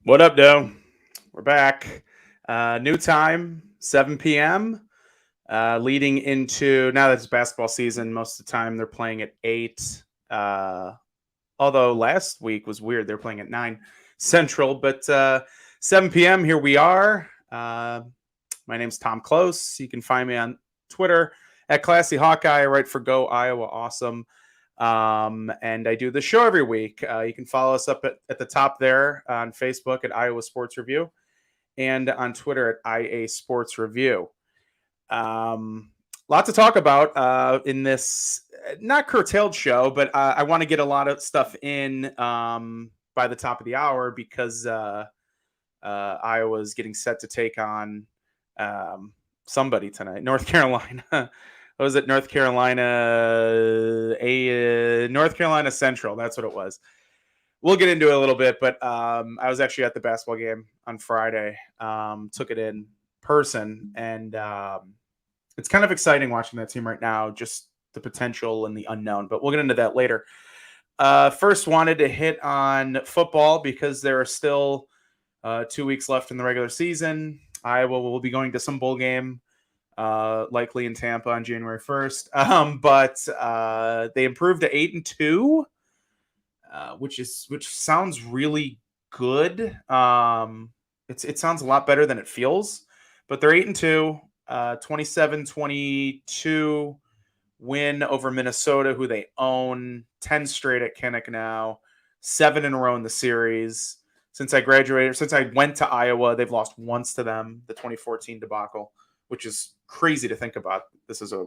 What up, Doe? We're back. New time, 7 p.m. Leading into now that it's basketball season, most of the time they're playing at 8. Although last week was weird. They're playing at 9 Central, but 7 p.m. Here we are. My name's Tom Clos. You can find me on Twitter at Classy Hawkeye. I write for Go Iowa Awesome. And I do the show every week. You can follow us up at the top there on Facebook at Iowa Sports Review and on Twitter at IA Sports Review. Lot to talk about in this not curtailed show, but I want to get a lot of stuff in by the top of the hour because Iowa's getting set to take on somebody tonight, North Carolina. What was it? North Carolina Central. That's what it was. We'll get into it a little bit, but I was actually at the basketball game on Friday. Took it in person, and it's kind of exciting watching that team right now. Just the potential and the unknown, but we'll get into that later. First, wanted to hit on football because there are still 2 weeks left in the regular season. Iowa will be going to some bowl game. Likely in Tampa on January 1st. But they improved to 8-2, which sounds really good. It sounds a lot better than it feels, but they're 8-2, 27-22 win over Minnesota, who they own, 10 straight at Kinnick now, 7 in a row in the series. Since I went to Iowa, they've lost once to them, the 2014 debacle, which is crazy to think about. This is a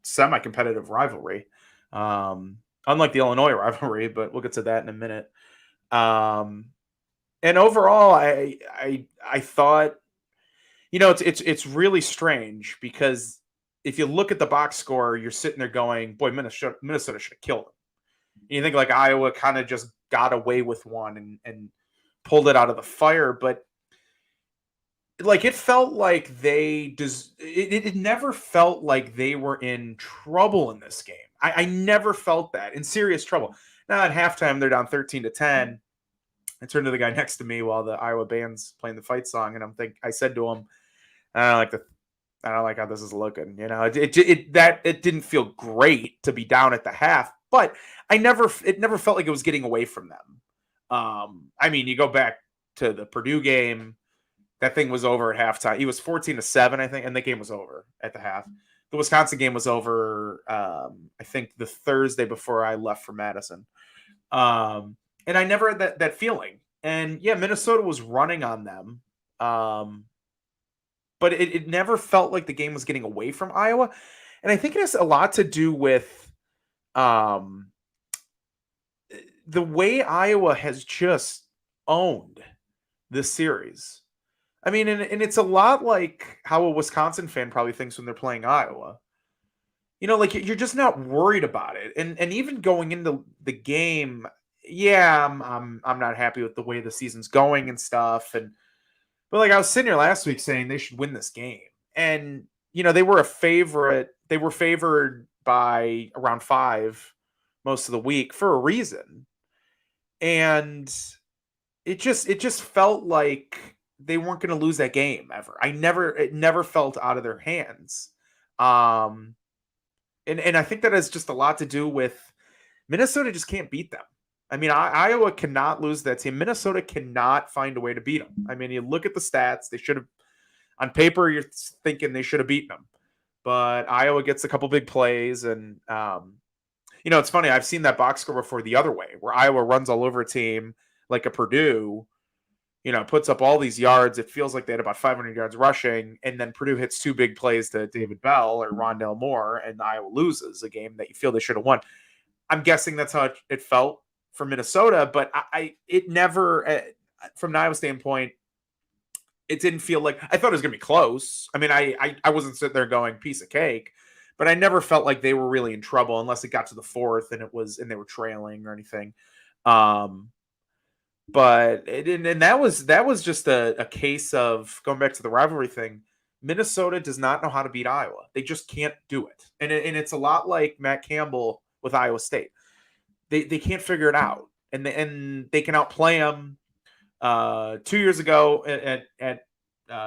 semi-competitive rivalry, unlike the Illinois rivalry, but we'll get to that in a minute. And overall, I thought, it's really strange because if you look at the box score, you're sitting there going, boy, Minnesota should have killed them. And you think like Iowa kind of just got away with one and pulled it out of the fire, but like it felt like it never felt like they were in trouble in this game. I never felt that, in serious trouble. Now at halftime they're down 13-10. I turned to the guy next to me while the Iowa band's playing the fight song, and I said to him, I don't like how this is looking. It didn't feel great to be down at the half, but it never felt like it was getting away from them. You go back to the Purdue game. That thing was over at halftime. He was 14-7, I think, and the game was over at the half. The Wisconsin game was over, I think, the Thursday before I left for Madison. And I never had that feeling. And, yeah, Minnesota was running on them. But it never felt like the game was getting away from Iowa. And I think it has a lot to do with the way Iowa has just owned this series. And it's a lot like how a Wisconsin fan probably thinks when they're playing Iowa. Like you're just not worried about it. And even going into the game, yeah, I'm not happy with the way the season's going and stuff. But like I was sitting here last week saying they should win this game. And they were a favorite. They were favored by around 5 most of the week for a reason. And it just felt like they weren't going to lose that game ever. It never felt out of their hands. And I think that has just a lot to do with Minnesota just can't beat them. Iowa cannot lose that team. Minnesota cannot find a way to beat them. You look at the stats, they should have, on paper, you're thinking they should have beaten them. But Iowa gets a couple big plays. And, it's funny. I've seen that box score before the other way, where Iowa runs all over a team like a Purdue, puts up all these yards. It feels like they had about 500 yards rushing, and then Purdue hits 2 big plays to David Bell or Rondale Moore, and Iowa loses a game that you feel they should have won. I'm guessing that's how it felt for Minnesota, but it never, from an Iowa standpoint, it didn't feel like, I thought it was going to be close. I wasn't sitting there going piece of cake, but I never felt like they were really in trouble unless it got to the 4th and they were trailing or anything. But that was just a case of going back to the rivalry thing. Minnesota does not know how to beat Iowa. They just can't do it. And it's a lot like Matt Campbell with Iowa State. They can't figure it out. And they can outplay them, 2 years ago at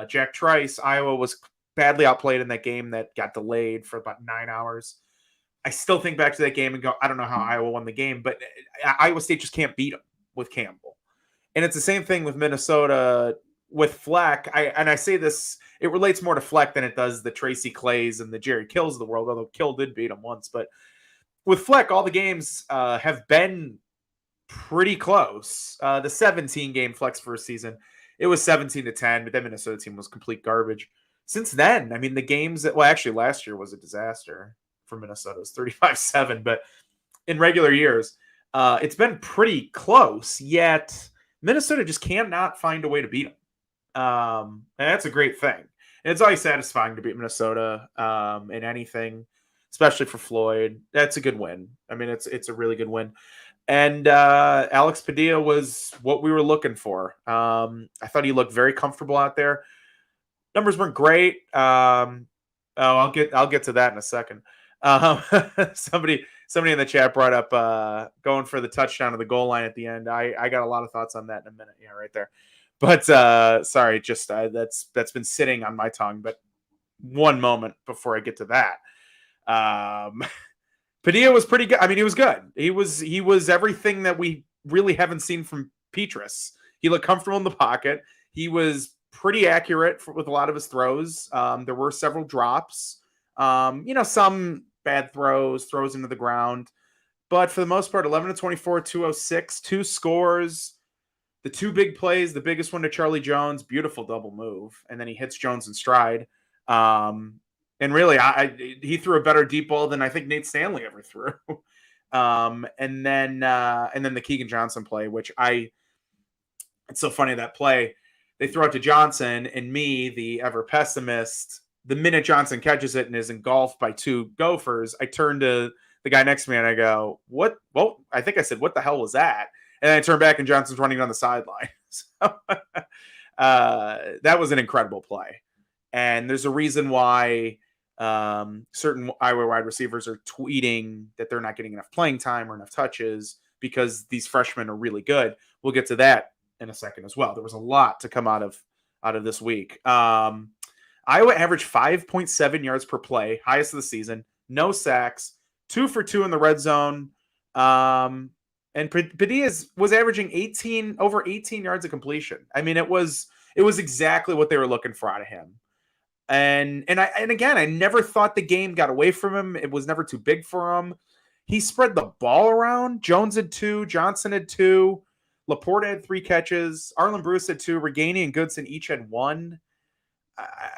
Jack Trice, Iowa was badly outplayed in that game that got delayed for about 9 hours. I still think back to that game and go, I don't know how Iowa won the game, but Iowa State just can't beat them with Campbell. And it's the same thing with Minnesota with Fleck. I say this, it relates more to Fleck than it does the Tracy Clays and the Jerry Kills of the world, although Kill did beat him once. But with Fleck, all the games have been pretty close. The 17 game Fleck's first season, it was 17-10, but that Minnesota team was complete garbage. Since then, I mean, the games that, well, actually last year was a disaster for Minnesota. It was 35-7, but in regular years, it's been pretty close, yet Minnesota just cannot find a way to beat them. And that's a great thing. And it's always satisfying to beat Minnesota in anything, especially for Floyd. That's a good win. I mean, it's a really good win. And Alex Padilla was what we were looking for. I thought he looked very comfortable out there. Numbers weren't great. I'll get to that in a second. Somebody in the chat brought up going for the touchdown of the goal line at the end. I got a lot of thoughts on that in a minute. Yeah, right there. But sorry, just that's been sitting on my tongue. But one moment before I get to that. Padilla was pretty good. I mean, he was good. He was everything that we really haven't seen from Petrus. He looked comfortable in the pocket. He was pretty accurate with a lot of his throws. There were several drops. Some bad throws into the ground. But for the most part, 11-24, 206, 2 scores. The 2 big plays, the biggest one to Charlie Jones, beautiful double move. And then he hits Jones in stride. And really, he threw a better deep ball than I think Nate Stanley ever threw. And then the Keegan Johnson play, which it's so funny that play. They throw it to Johnson, and me, the ever pessimist, the minute Johnson catches it and is engulfed by 2 Gophers, I turn to the guy next to me and I go, "What?" Well, I think I said, "What the hell was that?" And then I turn back and Johnson's running down the sideline. So that was an incredible play. And there's a reason why certain Iowa wide receivers are tweeting that they're not getting enough playing time or enough touches because these freshmen are really good. We'll get to that in a second as well. There was a lot to come out of this week. Iowa averaged 5.7 yards per play, highest of the season, no sacks, 2 for 2 in the red zone. And Padilla was averaging over 18 yards of completion. I mean, it was exactly what they were looking for out of him. And again, I never thought the game got away from him. It was never too big for him. He spread the ball around. Jones had 2, Johnson had 2, Laporte had 3 catches, Arlen Bruce had 2, Reganey and Goodson each had 1.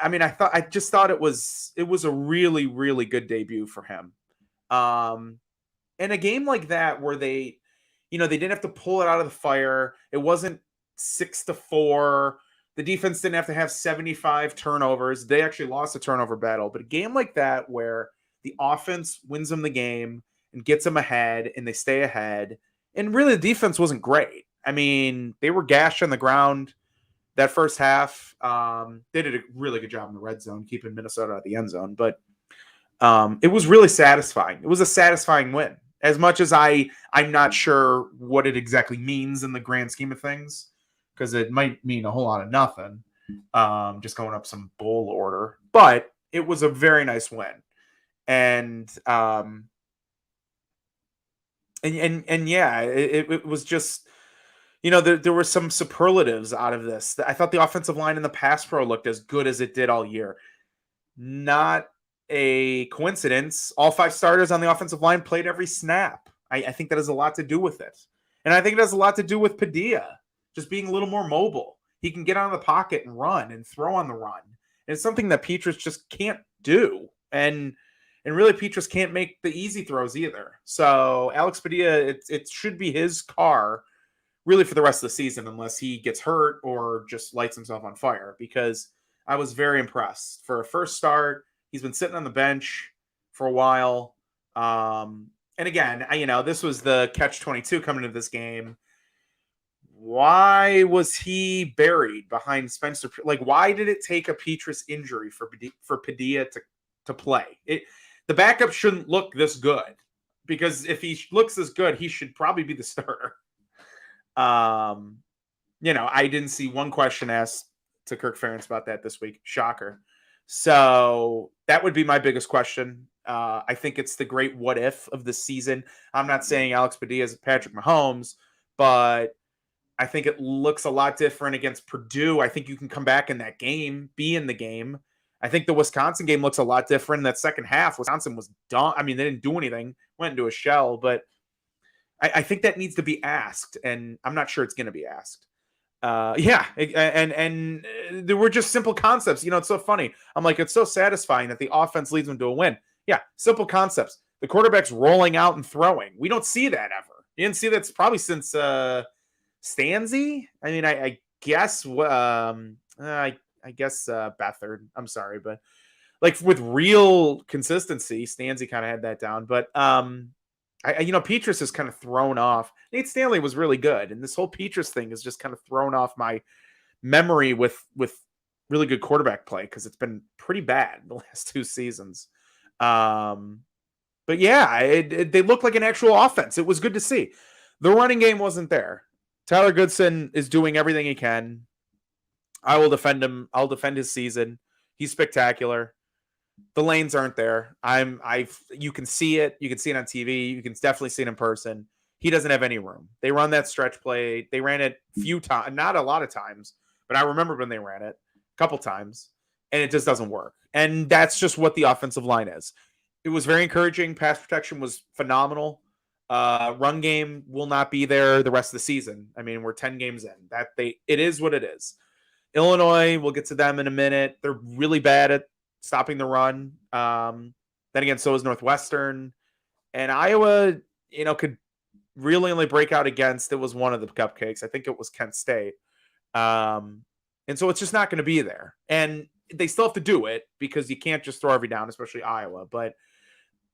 I mean, I just thought it was a really, really good debut for him. And a game like that where they didn't have to pull it out of the fire. It wasn't 6-4. The defense didn't have to have 75 turnovers. They actually lost a turnover battle. But a game like that where the offense wins them the game and gets them ahead and they stay ahead. And really the defense wasn't great. I mean, they were gashed on the ground that first half. They did a really good job in the red zone, keeping Minnesota out of the end zone. But it was really satisfying. It was a satisfying win. As much as I'm not sure what it exactly means in the grand scheme of things, because it might mean a whole lot of nothing, just going up some bowl order. But it was a very nice win, and yeah, it was just there were some superlatives out of this. I thought the offensive line in the pass pro looked as good as it did all year. Not a coincidence. All 5 starters on the offensive line played every snap. I think that has a lot to do with it. And I think it has a lot to do with Padilla just being a little more mobile. He can get out of the pocket and run and throw on the run. And it's something that Petrus just can't do. And really Petrus can't make the easy throws either. So Alex Padilla, it should be his car really for the rest of the season unless he gets hurt or just lights himself on fire, because I was very impressed. For a first start, he's been sitting on the bench for a while. And again, this was the catch-22 coming into this game. Why was he buried behind Spencer? Like, why did it take a Petrus injury for Padilla to play? The backup shouldn't look this good, because if he looks this good, he should probably be the starter. I didn't see one question asked to Kirk Ferentz about that this week. Shocker. So that would be my biggest question. I think it's the great what if of the season. I'm not saying Alex Padilla is Patrick Mahomes, but I think it looks a lot different against Purdue. I think you can come back in that game, be in the game. I think the Wisconsin game looks a lot different in that second half. Wisconsin was done. I mean, they didn't do anything, went into a shell, but I think that needs to be asked, and I'm not sure it's going to be asked. Yeah, and there were just simple concepts. It's so funny. I'm like, it's so satisfying that the offense leads them to a win. Yeah, simple concepts. The quarterback's rolling out and throwing. We don't see that ever. You didn't see that probably since Stanzi. I mean, I guess I guess Beathard. I'm sorry, but like with real consistency, Stanzi kind of had that down. But Petrus is kind of thrown off. Nate Stanley was really good, and this whole Petrus thing is just kind of thrown off my memory with really good quarterback play because it's been pretty bad the last 2 seasons. But yeah, they look like an actual offense. It was good to see. The running game wasn't there. Tyler Goodson is doing everything he can. I will defend him. I'll defend his season. He's spectacular. The lanes aren't there. You can see it. You can see it on TV. You can definitely see it in person. He doesn't have any room. They run that stretch play. They ran it few times, not a lot of times, but I remember when they ran it a couple times, and it just doesn't work. And that's just what the offensive line is. It was very encouraging. Pass protection was phenomenal. Run game will not be there the rest of the season. I mean, we're 10 games in. It is what it is. Illinois, we'll get to them in a minute. They're really bad at stopping the run. Then again, so is Northwestern. And Iowa, could really only break out against, it was one of the cupcakes. I think it was Kent State. And so it's just not going to be there. And they still have to do it because you can't just throw every down, especially Iowa. But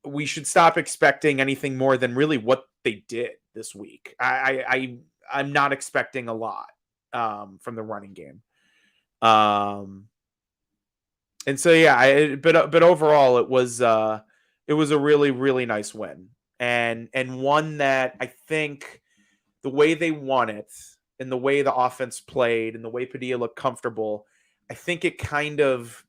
we should stop expecting anything more than really what they did this week. I'm not expecting a lot from the running game. And so, yeah, but overall it was a really, really nice win and one that I think the way they won it and the way the offense played and the way Padilla looked comfortable, I think it kind of,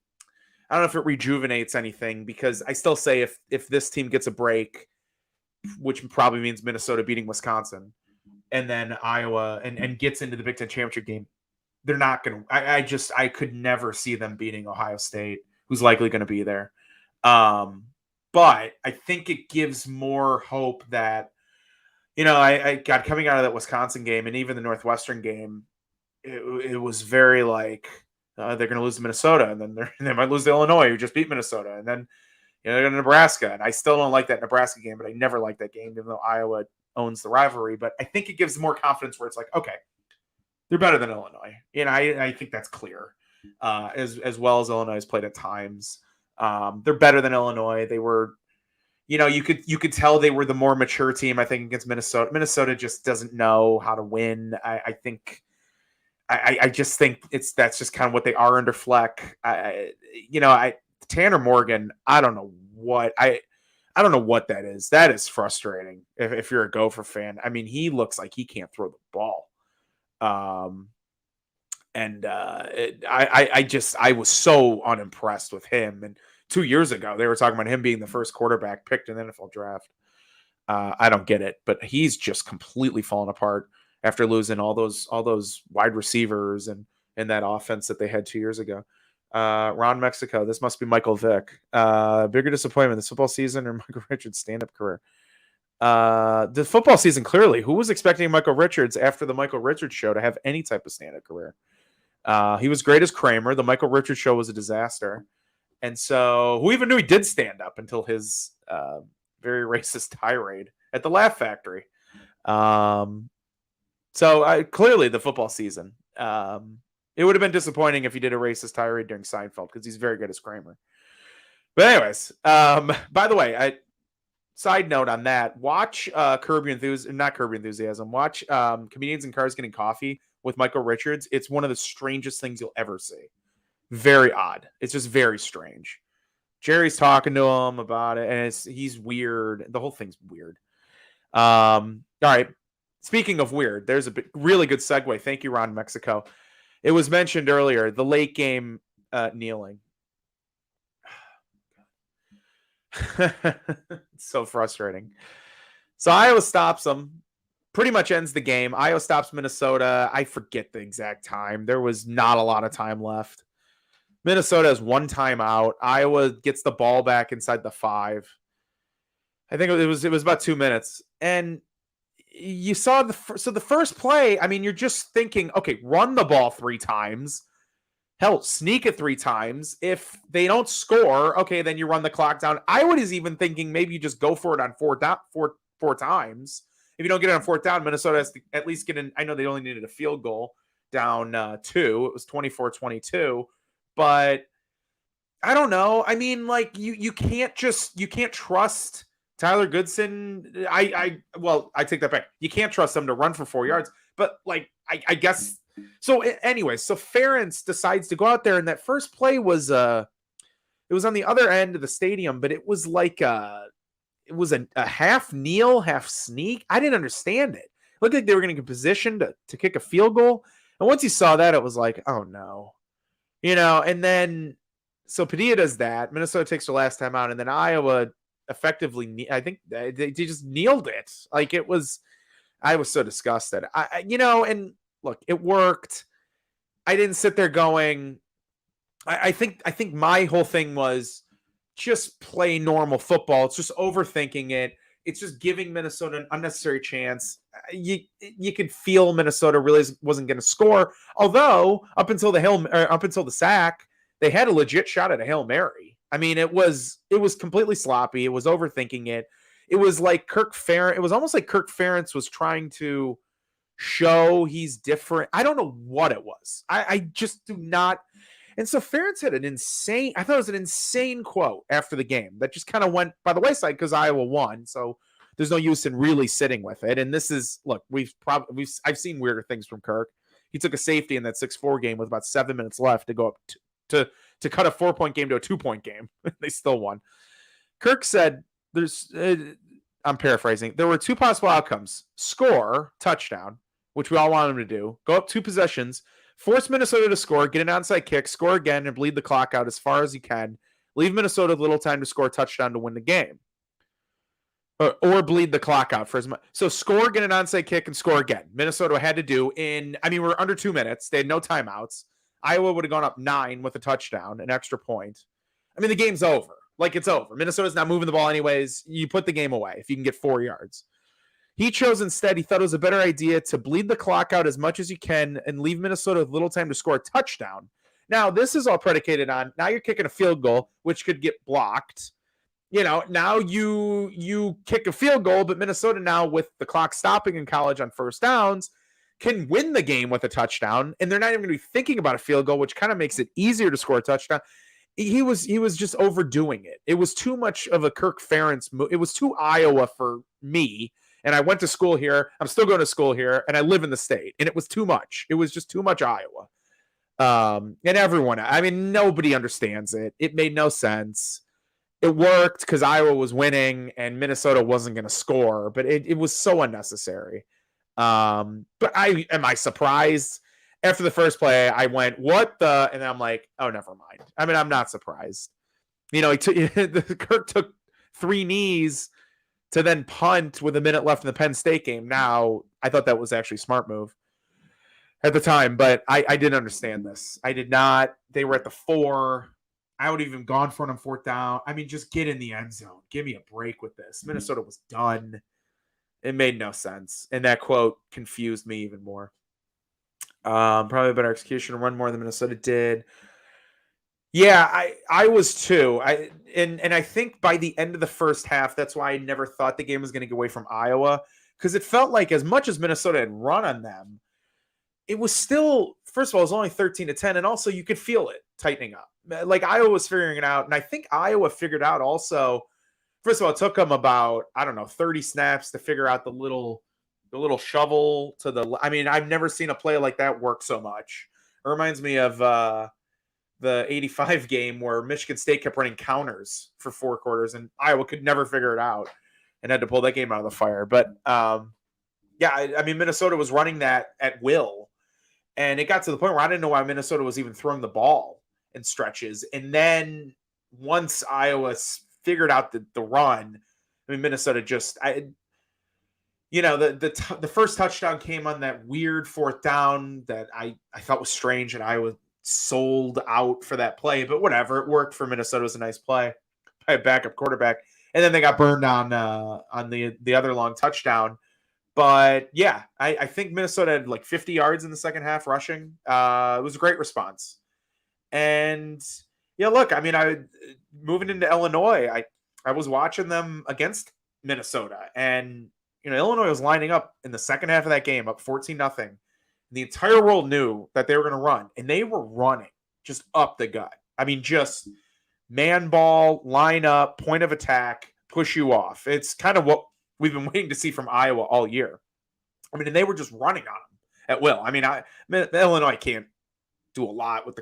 I don't know if it rejuvenates anything because I still say if this team gets a break, which probably means Minnesota beating Wisconsin and then Iowa and gets into the Big Ten championship game, they're not going to, I could never see them beating Ohio State, who's likely going to be there. But I think it gives more hope that, I got coming out of that Wisconsin game and even the Northwestern game, it was very like they're going to lose to Minnesota and then they might lose to Illinois, who just beat Minnesota. And then, they're going to Nebraska. And I still don't like that Nebraska game, but I never liked that game, even though Iowa owns the rivalry. But I think it gives more confidence where it's like, okay, they're better than Illinois. And I think that's clear. As well as Illinois has played at times. They're better than Illinois. They were, you could tell they were the more mature team, I think, against Minnesota. Minnesota just doesn't know how to win. I think I just think that's just kind of what they are under Fleck. Tanner Morgan, I don't know what that is. That is frustrating if you're a Gopher fan. I mean, he looks like he can't throw the ball. I was so unimpressed with him. And 2 years ago, they were talking about him being the first quarterback picked in the NFL draft. I don't get it, but he's just completely fallen apart after losing all those wide receivers and that offense that they had 2 years ago. Ron Mexico, this must be Michael Vick. Bigger disappointment this football season or Michael Richards' stand-up career? The football season, clearly. Who was expecting Michael Richards after the Michael Richards show to have any type of stand-up career? He was great as Kramer. The Michael Richards show was a disaster. And so who even knew he did stand up until his very racist tirade at the Laugh Factory? So clearly the football season. It would have been disappointing if he did a racist tirade during Seinfeld because he's very good as Kramer. But anyways, by the way, side note on that, watch Curb Your Enthusiasm. Watch Comedians in Cars Getting Coffee with Michael Richards. It's one of the strangest things you'll ever see. Very odd. It's just very strange. Jerry's talking to him about it, and he's weird. The whole thing's weird. All right. Speaking of weird, there's a really good segue. Thank you, Ron Mexico. It was mentioned earlier, the late game kneeling. It's so frustrating. So Iowa stops them, pretty much ends the game. Iowa stops Minnesota. I forget the exact time. There was not a lot of time left. Minnesota has one timeout. Iowa gets the ball back inside the 5. I think it was about 2 minutes. And you saw the first play, I mean, you're just thinking, okay, run the ball 3 times. Hell, sneak it 3 times. If they don't score, okay, then you run the clock down. I was even thinking maybe you just go for it on four times. If you don't get it on 4th down, Minnesota has to at least get in. I know they only needed a field goal down 2. It was 24-22. But I don't know. I mean, like you can't trust Tyler Goodson. I take that back. You can't trust him to run for 4 yards. But like I guess so. Anyway, so Ferentz decides to go out there, and that first play was it was on the other end of the stadium, but it was like it was a half kneel, half sneak. I didn't understand it. It looked like they were going to get positioned to kick a field goal, and once you saw that, it was like, oh no, And then so Padilla does that. Minnesota takes their last time out, and then Iowa effectively, I think they just kneeled it. Like I was so disgusted. And look, it worked. I didn't sit there going, I think my whole thing was just play normal football. It's just overthinking it. It's just giving Minnesota an unnecessary chance. You could feel Minnesota really wasn't going to score. Although up until the sack, they had a legit shot at a Hail Mary. I mean, it was completely sloppy. It was overthinking it. It was like it was almost like Kirk Ferentz was trying to show he's different. I don't know what it was. I just do not. And so Ferentz had I thought it was an insane quote after the game that just kind of went by the wayside because Iowa won. So there's no use in really sitting with it. And this is, look, I've seen weirder things from Kirk. He took a safety in that 6-4 game with about 7 minutes left to go up to cut a 4-point game to a 2-point game. They still won. Kirk said, I'm paraphrasing, there were 2 possible outcomes: score, touchdown, which we all want him to do, go up 2 possessions, force Minnesota to score, get an onside kick, score again, and bleed the clock out as far as you can. Leave Minnesota little time to score a touchdown to win the game. Or bleed the clock out for as much. So score, get an onside kick, and score again. Minnesota had to do we're under 2 minutes. They had no timeouts. Iowa would have gone up 9 with a touchdown, an extra point. I mean, the game's over. Like, it's over. Minnesota's not moving the ball anyways. You put the game away if you can get 4 yards. He chose instead, he thought it was a better idea to bleed the clock out as much as you can and leave Minnesota with little time to score a touchdown. Now, this is all predicated on, now you're kicking a field goal, which could get blocked. Now you kick a field goal, but Minnesota now, with the clock stopping in college on first downs, can win the game with a touchdown, and they're not even going to be thinking about a field goal, which kind of makes it easier to score a touchdown. He was just overdoing it. It was too much of a Kirk Ferentz move. It was too Iowa for me. And I went to school here. I'm still going to school here, and I live in the state. And it was too much. It was just too much Iowa. And everyone, I mean, nobody understands it. It made no sense. It worked because Iowa was winning and Minnesota wasn't going to score, but it was so unnecessary. But am I surprised? After the first play, I went, what the? And I'm like, oh, never mind. I mean, I'm not surprised. Kirk took 3 knees to then punt with a minute left in the Penn State game. Now, I thought that was actually a smart move at the time, but I didn't understand this. I did not. They were at the 4. I would have even gone for it on 4th down. I mean, just get in the end zone. Give me a break with this. Minnesota was done. It made no sense. And that quote confused me even more. Probably a better execution, run more than Minnesota did. Yeah, I was too. And I think by the end of the first half, that's why I never thought the game was going to get away from Iowa, because it felt like as much as Minnesota had run on them, it was still, first of all, it was only 13-10, and also you could feel it tightening up. Like Iowa was figuring it out, and I think Iowa figured out also. First of all, it took them about 30 snaps to figure out the little shovel to the. I mean, I've never seen a play like that work so much. It reminds me of the 85 game where Michigan State kept running counters for 4 quarters and Iowa could never figure it out and had to pull that game out of the fire. But Yeah, I mean, Minnesota was running that at will, and it got to the point where I didn't know why Minnesota was even throwing the ball in stretches. And then once Iowa figured out the run, I mean, Minnesota just, the first touchdown came on that weird fourth down that I thought was strange, and Iowa sold out for that play, but whatever, it worked for Minnesota. It was a nice play by a backup quarterback, and then they got burned on the other long touchdown. But yeah, I think Minnesota had like 50 yards in the second half rushing. It was a great response. And yeah, look, I mean, moving into Illinois, I was watching them against Minnesota, and Illinois was lining up in the second half of that game up 14-0. The entire world knew that they were going to run, and they were running just up the gut. I mean, just man ball, line up, point of attack, push you off. It's kind of what we've been waiting to see from Iowa all year. I mean, and they were just running on them at will. I mean, Illinois can't do a lot with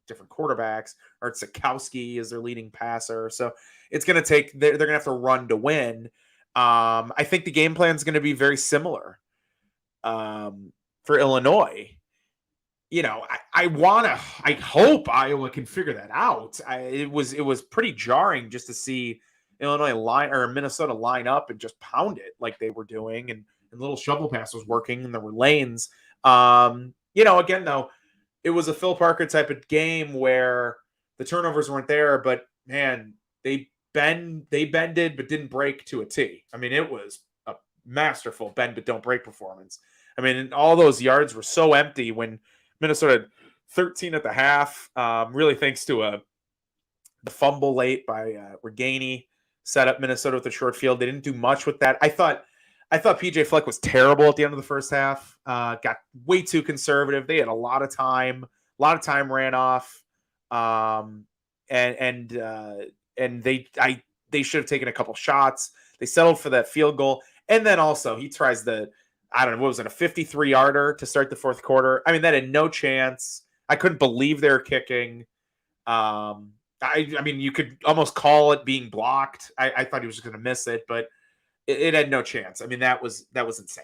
different quarterbacks. Or Jacobi is their leading passer, so it's going to take. They're going to have to run to win. I think the game plan is going to be very similar for Illinois. I hope Iowa can figure that out. It was pretty jarring just to see Illinois Minnesota line up and just pound it like they were doing, and little shovel pass was working, and there were lanes. Again though, it was a Phil Parker type of game where the turnovers weren't there, but man, they bended but didn't break to a T. I mean, it was a masterful bend but don't break performance. I mean, all those yards were so empty when Minnesota had 13 at the half, really thanks to the fumble late by Reganey, set up Minnesota with a short field. They didn't do much with that. I thought PJ Fleck was terrible at the end of the first half. Got way too conservative. They had a lot of time. A lot of time ran off, and they should have taken a couple shots. They settled for that field goal, and then also he tries I don't know, what was it, a 53-yarder to start the fourth quarter? I mean, that had no chance. I couldn't believe they were kicking. I mean, you could almost call it being blocked. I thought he was just going to miss it, but it had no chance. I mean, that was insane.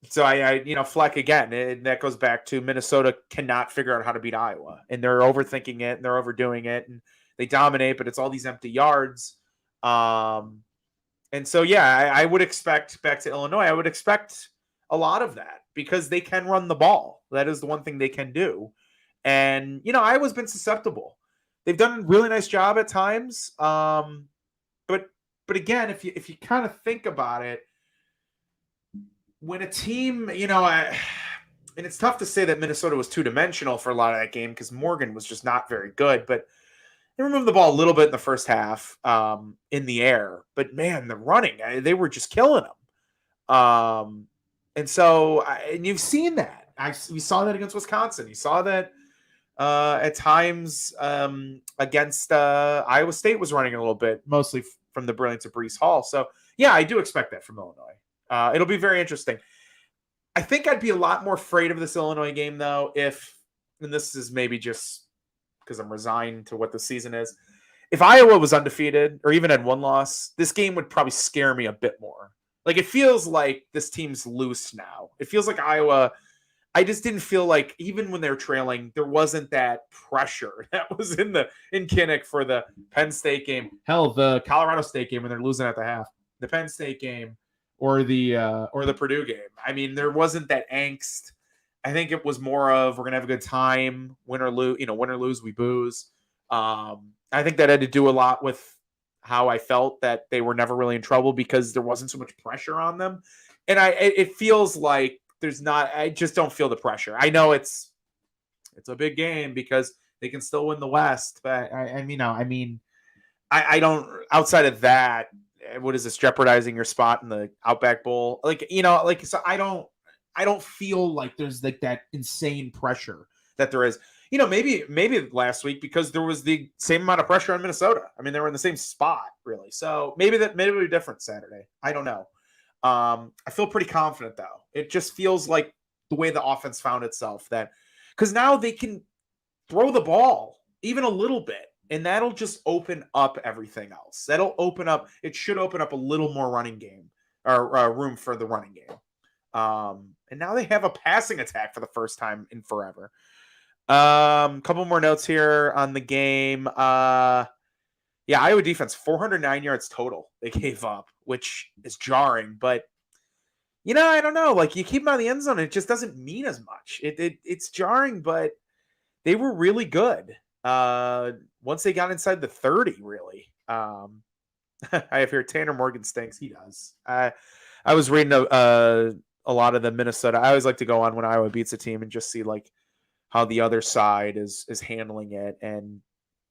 So Fleck again, that goes back to Minnesota cannot figure out how to beat Iowa, and they're overthinking it and they're overdoing it, and they dominate, but it's all these empty yards. And so, yeah, I would expect back to Illinois, I would expect a lot of that because they can run the ball. That is the one thing they can do. And, Iowa's been susceptible. They've done a really nice job at times. But again, if you kind of think about it, when a team, and it's tough to say that Minnesota was two-dimensional for a lot of that game because Morgan was just not very good, but they removed the ball a little bit in the first half in the air, but man, the running, they were just killing them. And so, and you've seen that. We saw that against Wisconsin. You saw that at times against Iowa State was running a little bit, mostly from the brilliance of Breece Hall. So, yeah, I do expect that from Illinois. It'll be very interesting. I think I'd be a lot more afraid of this Illinois game, though, and this is maybe just because I'm resigned to what the season is. If Iowa was undefeated or even had one loss, this game would probably scare me a bit more. Like, it feels like this team's loose now. It feels like Iowa, I just didn't feel like, even when they were trailing, there wasn't that pressure that was in Kinnick for the Penn State game. Hell, the Colorado State game when they're losing at the half. The Penn State game or the Purdue game. I mean, there wasn't that angst. I think it was more of, we're going to have a good time, win or lose, we booze. I think that had to do a lot with how I felt that they were never really in trouble because there wasn't so much pressure on them. And it feels like I just don't feel the pressure. I know it's a big game because they can still win the West, but I don't, outside of that, what is this, jeopardizing your spot in the Outback Bowl? So I don't feel like there's like that insane pressure that there is. Maybe last week because there was the same amount of pressure on Minnesota. I mean, they were in the same spot, really. So maybe it'll be different Saturday. I don't know. I feel pretty confident, though. It just feels like the way the offense found itself, that because now they can throw the ball even a little bit, and that'll just open up everything else. It should open up a little more running game or room for the running game. And now they have a passing attack for the first time in forever. Couple more notes here on the game. Yeah, Iowa defense, 409 yards total they gave up, which is jarring. But, I don't know. Like, you keep them out of the end zone, it just doesn't mean as much. It's jarring, but they were really good once they got inside the 30, really. I have here Tanner Morgan stinks. He does. I was reading a lot of the Minnesota. I always like to go on when Iowa beats a team and just see, like, how the other side is handling it. And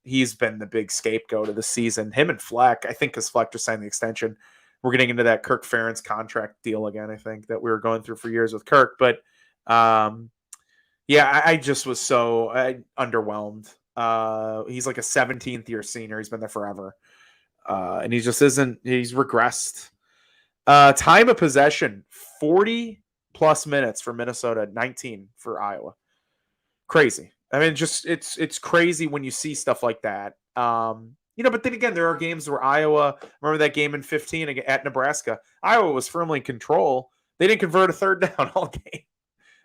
he's been the big scapegoat of the season. Him and Fleck, I think, because Fleck just signed the extension. We're getting into that Kirk Ferentz contract deal again, I think, that we were going through for years with Kirk. But, yeah, I just was so underwhelmed. He's like a 17th year senior. He's been there forever. And he just isn't, he's regressed. Time of possession, 40 plus minutes for Minnesota, 19 for Iowa. Crazy. I mean, just it's crazy when you see stuff like that. But then again, there are games where Iowa, remember that game in 15 at Nebraska, Iowa was firmly in control. They didn't convert a third down all game.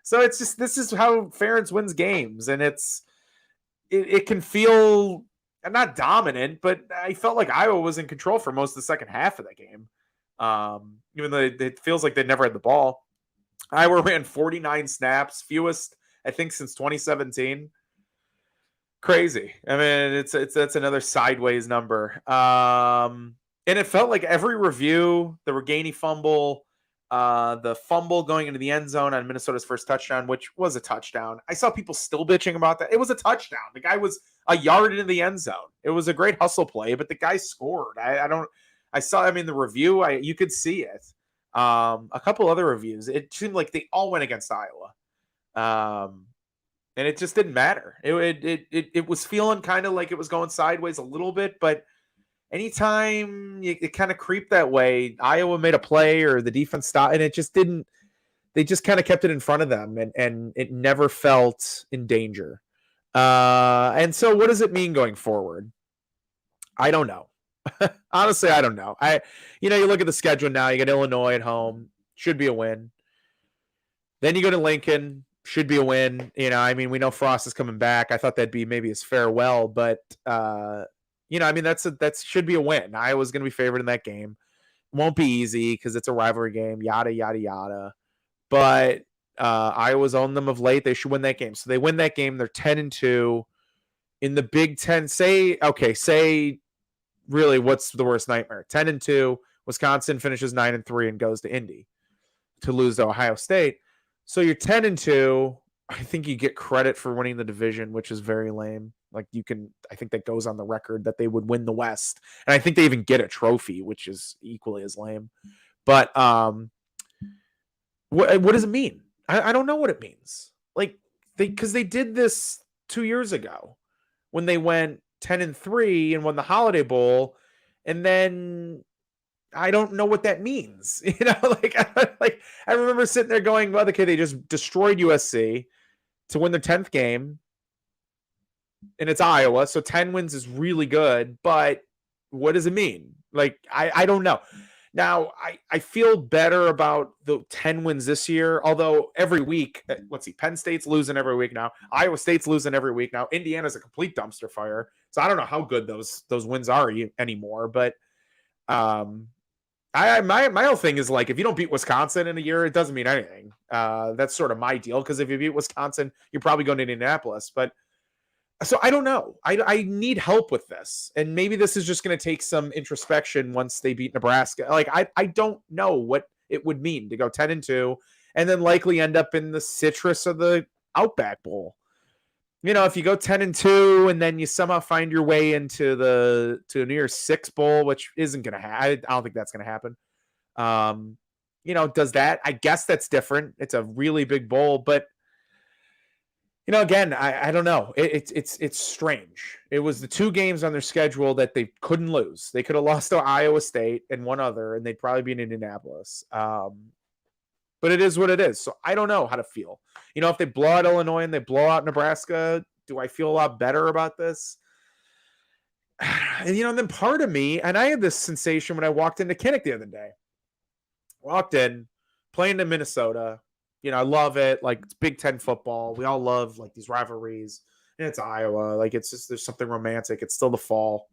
So it's just, this is how Ferentz wins games. And it can feel not dominant, but I felt like Iowa was in control for most of the second half of that game. Even though it feels like they never had the ball. Iowa ran 49 snaps, fewest, I think, since 2017. Crazy. I mean, that's another sideways number. And it felt like every review, the Reganey fumble, the fumble going into the end zone on Minnesota's first touchdown, which was a touchdown. I saw people still bitching about that. It was a touchdown. The guy was a yard into the end zone. It was a great hustle play, but the guy scored. The review, you could see it. A couple other reviews, it seemed like they all went against Iowa. And it just didn't matter. It was feeling kind of like it was going sideways a little bit, but anytime it kind of creeped that way, Iowa made a play or the defense stopped, and it just didn't. They just kind of kept it in front of them, and it never felt in danger. And so, what does it mean going forward? I don't know. Honestly, I don't know. You look at the schedule now. You got Illinois at home, should be a win. Then you go to Lincoln, should be a win. We know Frost is coming back. I thought that'd be maybe his farewell, but that should be a win. Iowa's going to be favored in that game. Won't be easy because it's a rivalry game. Yada yada yada. But Iowa's owned them of late. They should win that game. So they win that game. They're 10-2 in the Big Ten. Say really, what's the worst nightmare? 10-2. Wisconsin finishes 9-3 and goes to Indy to lose to Ohio State. So you're 10-2. I think you get credit for winning the division, which is very lame. Like I think that goes on the record that they would win the West. And I think they even get a trophy, which is equally as lame. But what does it mean? I don't know what it means. Like because they did this 2 years ago when they went 10-3 and won the Holiday Bowl. And then I don't know what that means. I remember sitting there going, well, okay, they just destroyed USC to win their 10th game. And it's Iowa. So 10 wins is really good. But what does it mean? I don't know. Now, I feel better about the 10 wins this year, although every week, let's see, Penn State's losing every week now. Iowa State's losing every week now. Indiana's a complete dumpster fire. So I don't know how good those wins are anymore. But my whole thing is if you don't beat Wisconsin in a year, it doesn't mean anything. That's sort of my deal, because if you beat Wisconsin, you're probably going to Indianapolis. But so I don't know. I need help with this. And maybe this is just going to take some introspection once they beat Nebraska. I don't know what it would mean to go 10-2 and then likely end up in the citrus of the Outback Bowl. If you go 10-2 and then you somehow find your way into a New Year's Six Bowl, which isn't going to happen. I don't think that's going to happen. Does that? I guess that's different. It's a really big bowl, but again, I don't know. It's strange. It was the two games on their schedule that they couldn't lose. They could have lost to Iowa State and one other, and they'd probably be in Indianapolis. But it is what it is. So I don't know how to feel. If they blow out Illinois and they blow out Nebraska, do I feel a lot better about this? And then part of me, and I had this sensation when I walked into Kinnick the other day. Walked in, playing in Minnesota. I love it. Like, it's Big Ten football. We all love like these rivalries. And it's Iowa. Like, it's just, there's something romantic. It's still the fall.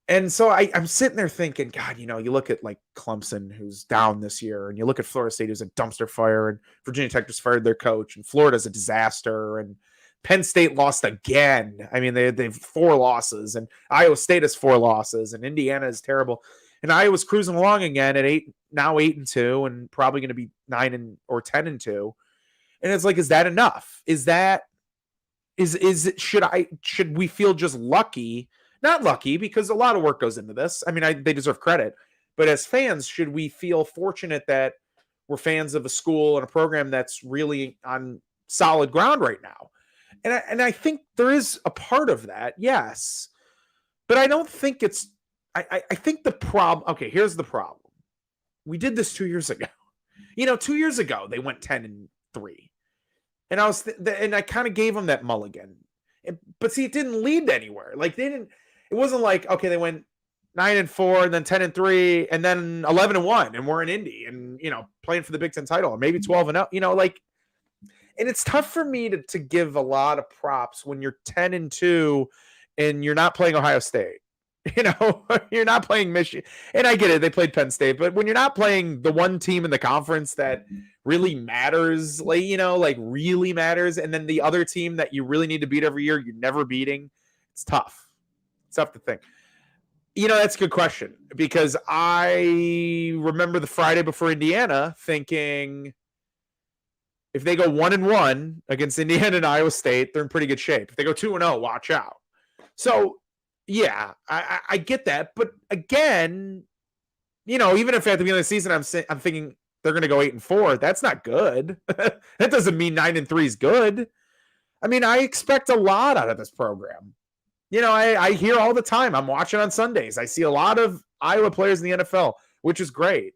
And so I'm sitting there thinking, God, you look at like Clemson, who's down this year, and you look at Florida State, who's a dumpster fire, and Virginia Tech just fired their coach, and Florida's a disaster, and Penn State lost again. I mean, they've 4 losses, and Iowa State has 4 losses, and Indiana is terrible. And Iowa's cruising along again at 8-2, and probably going to be or 10-2. And it's like, is that enough? Should we feel just lucky? Not lucky, because a lot of work goes into this. I mean, they deserve credit. But as fans, should we feel fortunate that we're fans of a school and a program that's really on solid ground right now? And I think there is a part of that, yes. But I don't think it's – I think the problem – okay, here's the problem. We did this 2 years ago. 2 years ago, they went 10-3. And I kind of gave them that mulligan. But see, it didn't lead anywhere. Like, they didn't – it wasn't like, okay, they went 9-4 and then 10-3 and then 11-1 and we're in Indy and, playing for the Big Ten title, or maybe 12-0, like, and it's tough for me to give a lot of props when you're 10-2 and you're not playing Ohio State, you're not playing Michigan. And I get it. They played Penn State, but when you're not playing the one team in the conference that really matters, like, really matters. And then the other team that you really need to beat every year, you're never beating. It's tough. It's tough to think. That's a good question, because I remember the Friday before Indiana thinking if they go 1-1 against Indiana and Iowa State, they're in pretty good shape. If they go 2-0, watch out. So, yeah, I get that. But again, even if at the beginning of the season I'm thinking they're going to go 8-4, that's not good. That doesn't mean 9-3 is good. I mean, I expect a lot out of this program. I hear all the time. I'm watching on Sundays. I see a lot of Iowa players in the NFL, which is great.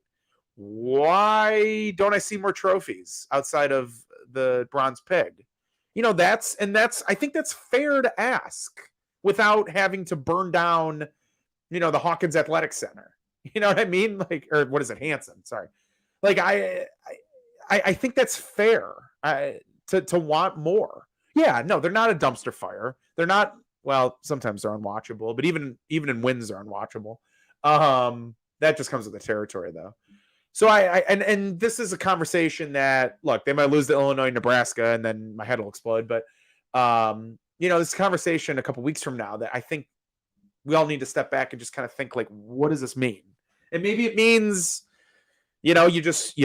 Why don't I see more trophies outside of the Bronze Pig? I think that's fair to ask without having to burn down, the Hawkins Athletic Center. You know what I mean? Like, or what is it? Hanson. Sorry. Like, I think that's fair to want more. Yeah, no, they're not a dumpster fire. They're not. Well, sometimes they're unwatchable, but even in wins, they're unwatchable. That just comes with the territory, though. So and this is a conversation that, look, they might lose to Illinois, Nebraska, and then my head will explode. But this conversation a couple weeks from now that I think we all need to step back and just kind of think, like, what does this mean? And maybe it means, you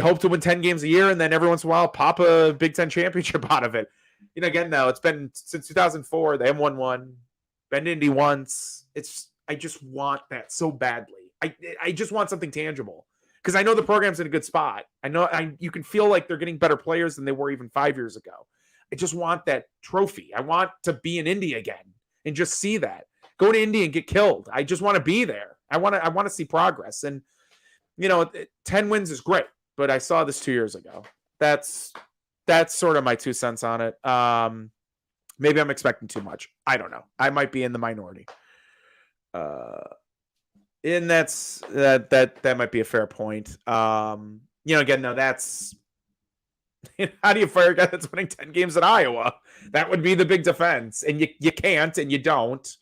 hope to win 10 games a year, and then every once in a while pop a Big Ten championship out of it. Again, though, it's been since 2004. They haven't won one. Been to Indy once. I just want that so badly. I just want something tangible, because I know the program's in a good spot. I know you can feel like they're getting better players than they were even 5 years ago. I just want that trophy. I want to be in Indy again and just see that. Go to Indy and get killed. I just want to be there. I want to see progress. And 10 wins is great, but I saw this 2 years ago. That's sort of my 2 cents on it. Maybe I'm expecting too much. I don't know. I might be in the minority. And that might be a fair point. Again, no, that's how do you fire a guy that's winning 10 games at Iowa? That would be the big defense. And you can't, and you don't.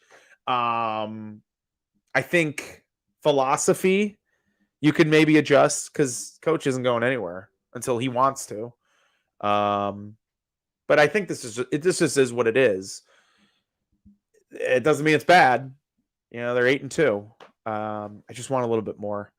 I think philosophy, you could maybe adjust, because coach isn't going anywhere until he wants to. But I think this just is what it is. It doesn't mean it's bad. They're 8-2. I just want a little bit more.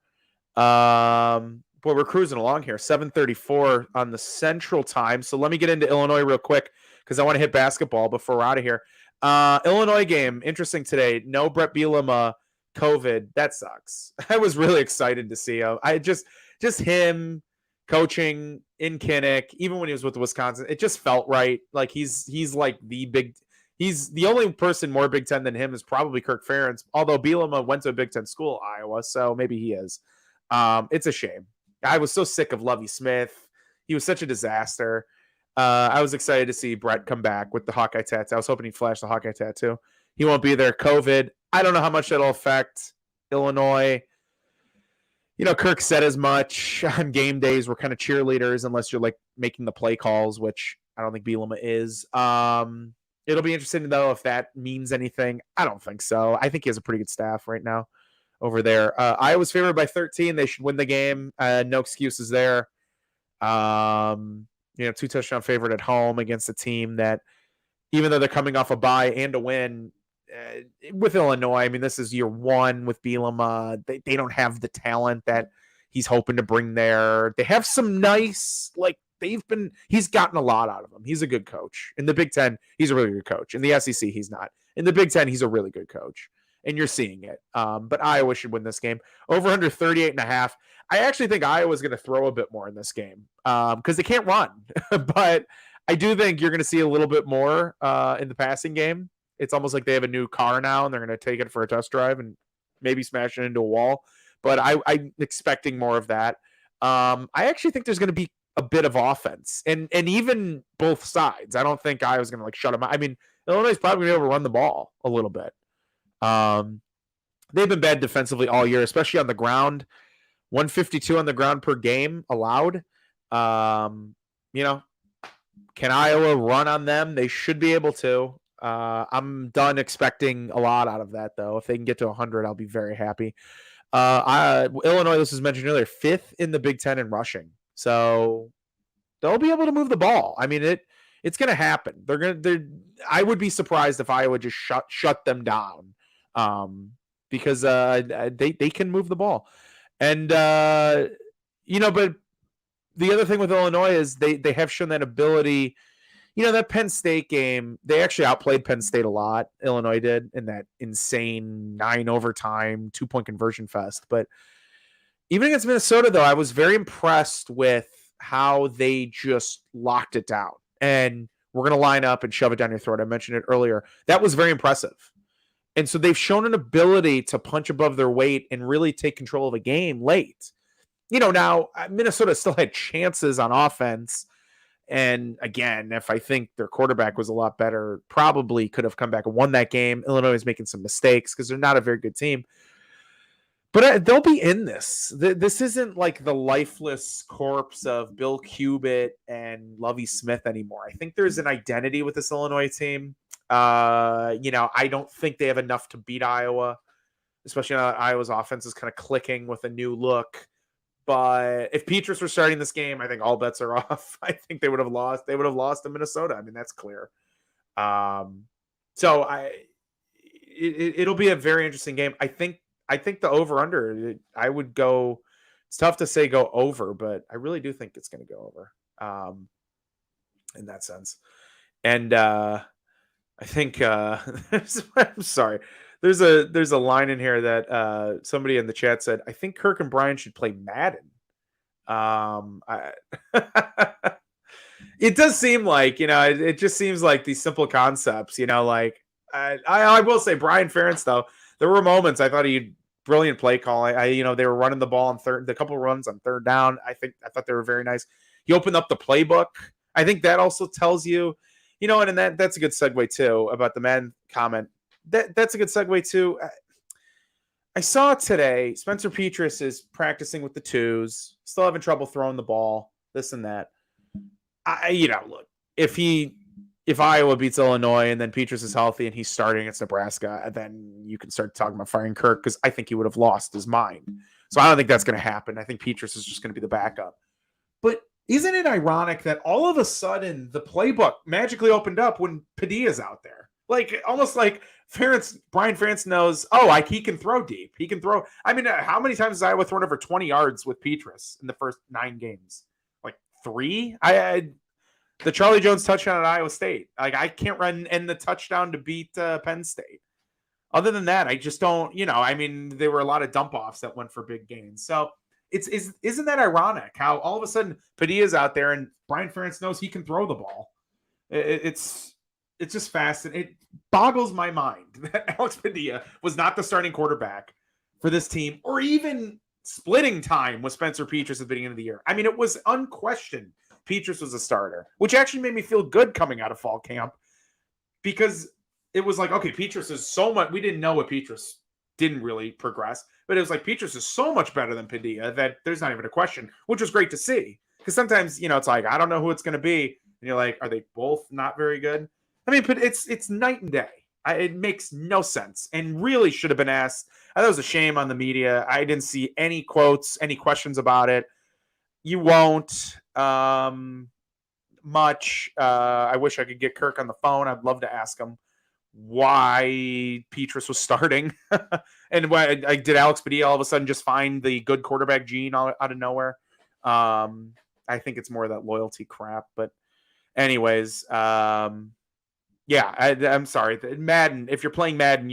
Boy, we're cruising along here. 7:34 on the Central Time. So let me get into Illinois real quick, because I want to hit basketball before we're out of here. Illinois game, interesting today. No Brett Bielema, COVID. That sucks. I was really excited to see him. I just him coaching in Kinnick, even when he was with Wisconsin, it just felt right. Like he's like he's the only person more Big Ten than him is probably Kirk Ferentz, although Bielema went to a Big Ten school, Iowa, so maybe he is. It's a shame. I was so sick of Lovie Smith. He was such a disaster. I was excited to see Brett come back with the Hawkeye tattoo. I was hoping he'd flash the Hawkeye tattoo. He won't be there. COVID. I don't know how much that'll affect Illinois. Kirk said as much on game days. We're kind of cheerleaders unless you're like making the play calls, which I don't think Bielema is. It'll be interesting though if that means anything. I don't think so. I think he has a pretty good staff right now over there. Iowa's favored by 13. They should win the game. No excuses there. 2-touchdown favorite at home against a team that, even though they're coming off a bye and a win with Illinois, I mean, this is year one with Bielema. They don't have the talent that he's hoping to bring there. They have some nice, he's gotten a lot out of them. He's a good coach. In the Big Ten, he's a really good coach. In the SEC, he's not. In the Big Ten, he's a really good coach. And you're seeing it. But Iowa should win this game. Over under 38.5. I actually think Iowa's going to throw a bit more in this game because they can't run. But I do think you're going to see a little bit more in the passing game. It's almost like they have a new car now, and they're going to take it for a test drive and maybe smash it into a wall. But I'm expecting more of that. I actually think there's going to be a bit of offense, and even both sides. I don't think Iowa's going to shut them out. I mean, Illinois is probably going to be able to run the ball a little bit. They've been bad defensively all year, especially on the ground. 152 on the ground per game allowed. Can Iowa run on them? They should be able to. I'm done expecting a lot out of that, though. If they can get to 100, I'll be very happy. Illinois, this was mentioned earlier, 5th in the Big Ten in rushing. So they'll be able to move the ball. I mean, it's going to happen. I would be surprised if Iowa just shut them down because they can move the ball. And, but the other thing with Illinois is they have shown that ability. That Penn State game, they actually outplayed Penn State a lot. Illinois did in that insane 9 overtime, 2-point conversion fest. But even against Minnesota, though, I was very impressed with how they just locked it down. And we're going to line up and shove it down your throat. I mentioned it earlier. That was very impressive. And so they've shown an ability to punch above their weight and really take control of a game late. Now Minnesota still had chances on offense. And again, if I think their quarterback was a lot better, probably could have come back and won that game. Illinois is making some mistakes because they're not a very good team. But they'll be in this. This isn't like the lifeless corpse of Bill Cubit and Lovie Smith anymore. I think there's an identity with this Illinois team. I don't think they have enough to beat Iowa, especially now that Iowa's offense is kind of clicking with a new look. But if Petrus were starting this game, I think all bets are off. I think they would have lost. They would have lost to Minnesota. I mean, that's clear. It'll be a very interesting game. I think the over-under, I would go – it's tough to say go over, but I really do think it's going to go over in that sense. And I think I'm sorry. There's a line in here that somebody in the chat said, I think Kirk and Brian should play Madden. It does seem like, it just seems like these simple concepts, I will say Brian Ferentz, though, there were moments I thought he had brilliant play call. They were running the ball on the couple of runs on third down. I thought they were very nice. He opened up the playbook. I think that also tells you, and that's a good segue too about the Madden comment. That's a good segue too. I saw today Spencer Petras is practicing with the twos, still having trouble throwing the ball, this and that. Look, if Iowa beats Illinois and then Petras is healthy and he's starting against Nebraska, then you can start talking about firing Kirk because I think he would have lost his mind. So I don't think that's going to happen. I think Petras is just going to be the backup. But isn't it ironic that all of a sudden the playbook magically opened up when Padilla's out there? Almost like Brian Ferentz knows, he can throw deep. He can throw. I mean, how many times has Iowa thrown over 20 yards with Petras in the first 9 games? 3? The Charlie Jones touchdown at Iowa State. I can't run and the touchdown to beat Penn State. Other than that, I just don't, there were a lot of dump offs that went for big gains. So isn't that ironic how all of a sudden Padilla's out there and Brian Ferentz knows he can throw the ball? It's just fascinating. It boggles my mind that Alex Padilla was not the starting quarterback for this team or even splitting time with Spencer Petras at the beginning of the year. I mean, it was unquestioned Petras was a starter, which actually made me feel good coming out of fall camp because it was like, okay, Petras is so much. We didn't know what Petras didn't really progress. But it was like Petrus is so much better than Padilla that there's not even a question, which was great to see. Because sometimes, it's like, I don't know who it's going to be. And you're like, are they both not very good? I mean, but it's night and day. It makes no sense and really should have been asked. I thought it was a shame on the media. I didn't see any quotes, any questions about it. You won't much. I wish I could get Kirk on the phone. I'd love to ask him why Petrus was starting. And why did Alex Padilla all of a sudden just find the good quarterback gene out of nowhere? I think it's more of that loyalty crap. But anyways, yeah, I'm sorry. Madden, if you're playing Madden,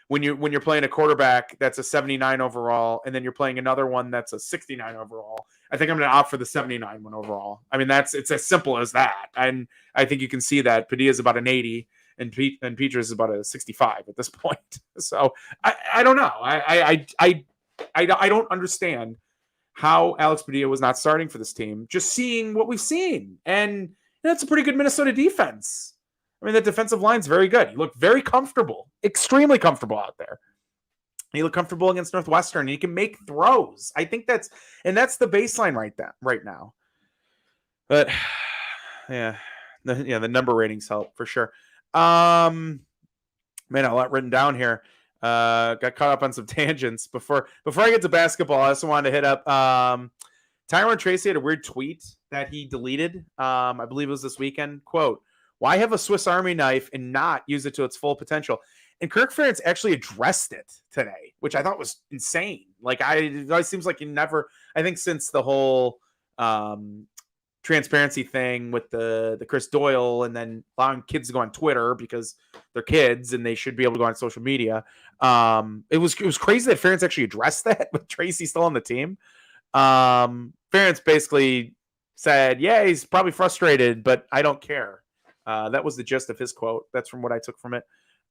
when you're playing a quarterback that's a 79 overall, and then you're playing another one that's a 69 overall, I think I'm going to opt for the 79 one overall. I mean, it's as simple as that. And I think you can see that Padilla is about an 80 and Petrus is about a 65 at this point. So I don't know. I don't understand how Alex Padilla was not starting for this team, just seeing what we've seen. And it's a pretty good Minnesota defense. I mean, the defensive line's very good. He looked very comfortable, extremely comfortable out there. He looked comfortable against Northwestern, and he can make throws. I think that's the baseline right now. But yeah, the number ratings help for sure. Man, a lot written down here. Got caught up on some tangents before I get to basketball. I also wanted to hit up Tyrone Tracy had a weird tweet that he deleted. I believe it was this weekend. Quote, "Why have a Swiss Army knife and not use it to its full potential?" And Kirk Ferentz actually addressed it today, which I thought was insane. Like, it seems like you never, I think since the whole transparency thing with the Chris Doyle and then allowing kids to go on Twitter because they're kids and they should be able to go on social media. It was crazy that Ferentz actually addressed that with Tracy still on the team. Ferentz basically said, yeah, he's probably frustrated, but I don't care. That was the gist of his quote. That's from what I took from it.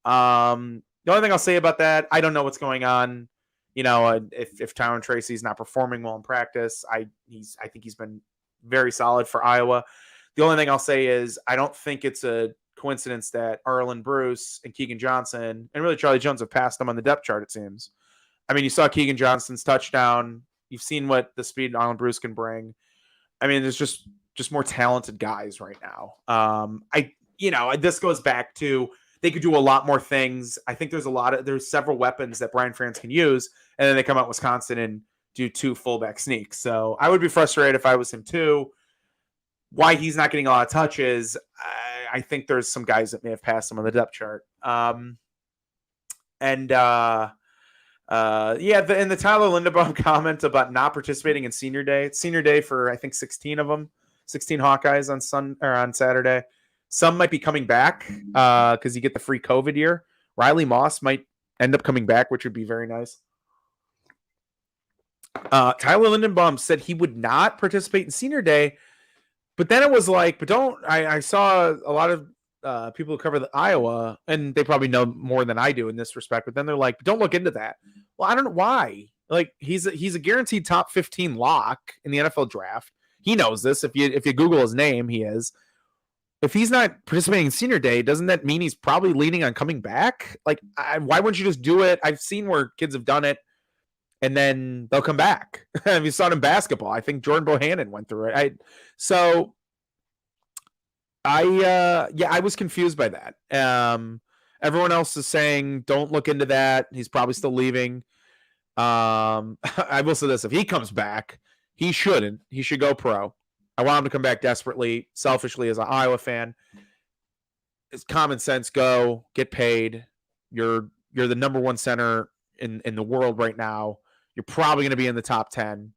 The only thing I'll say about that, I don't know what's going on. If Tyrone Tracy's not performing well in practice, I think he's been very solid for Iowa. The only thing I'll say is I don't think it's a coincidence that Arlen Bruce and Keegan Johnson and really Charlie Jones have passed him on the depth chart, it seems. I mean, you saw Keegan Johnson's touchdown. You've seen what the speed Arlen Bruce can bring. I mean, there's just more talented guys right now. This goes back to they could do a lot more things. I think there's several weapons that Brian Ferentz can use, and then they come out Wisconsin and do 2 fullback sneaks. So I would be frustrated if I was him too. Why he's not getting a lot of touches, I think there's some guys that may have passed him on the depth chart. And the Tyler Linderbaum comment about not participating in senior day. It's senior day for I think 16 of them, 16 Hawkeyes on Saturday. Some might be coming back because you get the free COVID year. Riley Moss might end up coming back, which would be very nice. Tyler Lindenbaum said he would not participate in senior day, but then it was like, I saw a lot of people who cover the Iowa, and they probably know more than I do in this respect, but then they're like, don't look into that. Well, I don't know why. Like, he's a guaranteed top 15 lock in the NFL draft. He knows this. If you Google his name, he is. If he's not participating in senior day, doesn't that mean he's probably leaning on coming back? Like, why wouldn't you just do it? I've seen where kids have done it, and then they'll come back. You saw it in basketball. I think Jordan Bohannon went through it. I was confused by that. Everyone else is saying, don't look into that. He's probably still leaving. I will say this. If he comes back, he shouldn't. He should go pro. I want him to come back desperately, selfishly as an Iowa fan. It's common sense. Go, get paid. You're the number 1 center in the world right now. You're probably going to be in the top 10,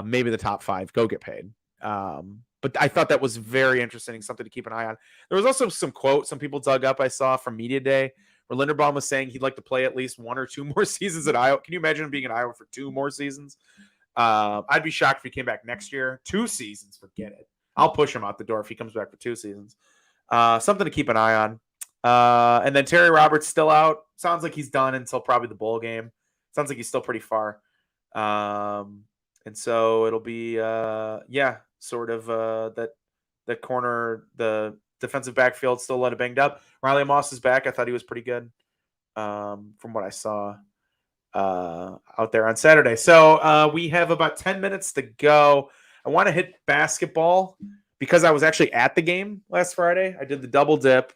maybe the top 5. Go get paid. But I thought that was very interesting, something to keep an eye on. There was also some quote some people dug up I saw from Media Day where Linderbaum was saying he'd like to play at least 1 or 2 more seasons at Iowa. Can you imagine him being in Iowa for 2 more seasons? I'd be shocked if he came back next year. 2 seasons, forget it. I'll push him out the door if he comes back for 2 seasons. Something to keep an eye on. And then Terry Roberts still out. Sounds like he's done until probably the bowl game. Sounds like he's still pretty far. And so it'll be, sort of that corner, the defensive backfield still a little banged up. Riley Moss is back. I thought he was pretty good. from what I saw out there on Saturday. So we have about 10 minutes to go. I want to hit basketball because I was actually at the game last Friday. I did the double dip.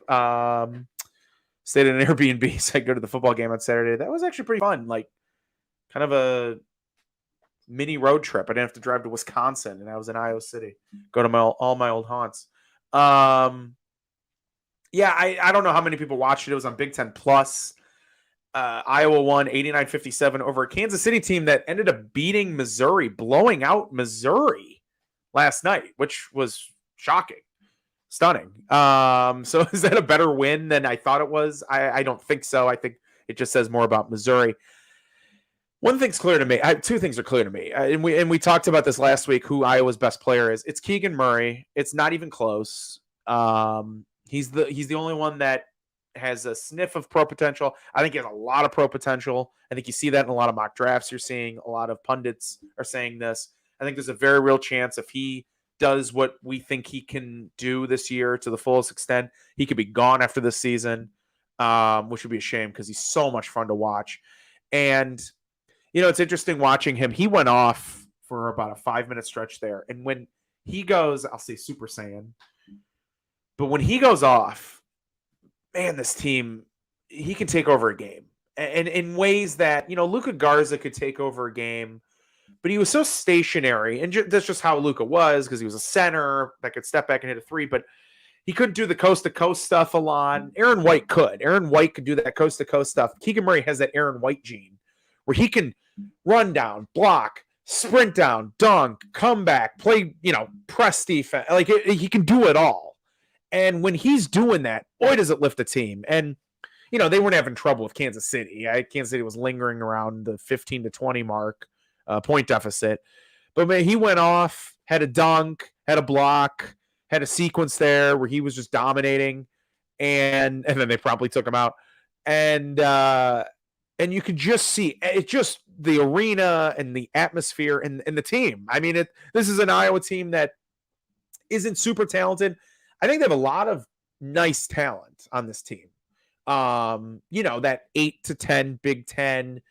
Stayed in an Airbnb, so I go to the football game on Saturday. That was actually pretty fun. Like kind of a mini road trip. I didn't have to drive to Wisconsin, and I was in Iowa City. Go to all my old haunts. Yeah, I don't know how many people watched it. It was on Big Ten Plus. Iowa won 89-57 over a Kansas City team that ended up beating Missouri, blowing out Missouri last night, which was shocking, stunning. So is that a better win than I thought it was? I don't think so. I think it just says more about Missouri. One thing's clear to me. Two things are clear to me, and we talked about this last week. Who Iowa's best player is? It's Keegan Murray. It's not even close. He's the only one that has a sniff of pro potential. I think he has a lot of pro potential. I think you see that in a lot of mock drafts. You're seeing a lot of pundits are saying this. I think there's a very real chance if he does what we think he can do this year to the fullest extent, he could be gone after this season, which would be a shame because he's so much fun to watch. And, it's interesting watching him. He went off for about a 5-minute stretch there. And when he goes, I'll say Super Saiyan, but when he goes off, man, this team, he can take over a game. And in ways that, Luka Garza could take over a game, but he was so stationary. And that's just how Luka was because he was a center that could step back and hit a three, but he couldn't do the coast-to-coast stuff a lot. Aaron White could. Aaron White could do that coast-to-coast stuff. Keegan Murray has that Aaron White gene where he can run down, block, sprint down, dunk, come back, play, press defense. Like, he can do it all. And when he's doing that, boy, does it lift a team. And, they weren't having trouble with Kansas City. Kansas City was lingering around the 15-20 mark, point deficit. But, man, he went off, had a dunk, had a block, had a sequence there where he was just dominating. And then they promptly took him out. And you could just see it, just the arena and the atmosphere and the team. I mean, this is an Iowa team that isn't super talented. I think they have a lot of nice talent on this team. That 8-10 Big Ten,